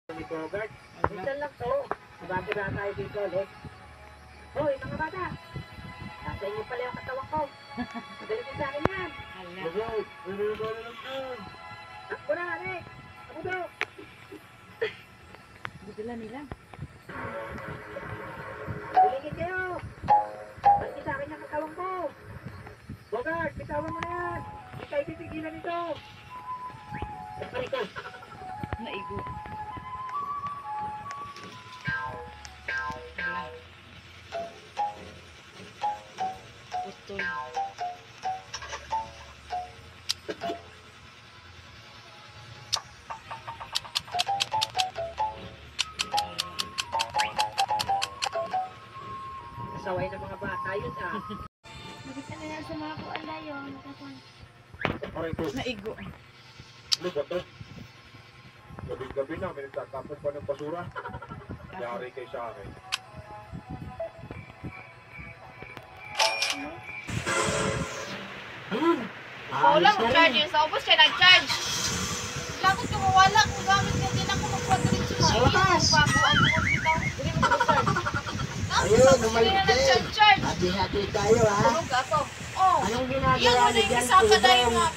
Ni Robert. Minsan lang to. Magbabira tayo dito ulit. Hoy, mga bata! Nasa inyo pala yung katawan ko. Magaling sa akin yan. Robert, pinibali lang yan. Takbo na, Alex! Takbo daw! Bigla nila. Buligid kayo! Balik sa akin yung katawan ko. Bogart, bitawan mo na yan. Hindi tayo titigilan nito. Nagpanik ka. Naigo. Putol. Kasaway ng mga bata yun ah. Bakit ano yan sa mga kuan na yun? Aray ko, Naigo. ano ba to? Gabi-gabi na, may nagtatapon pa ng basura. Yari kayo sa akin. Wala mo charge yun. Sa ubos siya nag-charge. Lakot ka mawala kung gamit ka din ako magpatulit sa mga Wakas! bago ang buwan bitaw. Ayun, Hindi na nag-charge. Hati-hati tayo ha. Tulog ako. Oh. Anong Yan ginagawa mo na niyo yung dyan? isa ka dahil Tulong. mga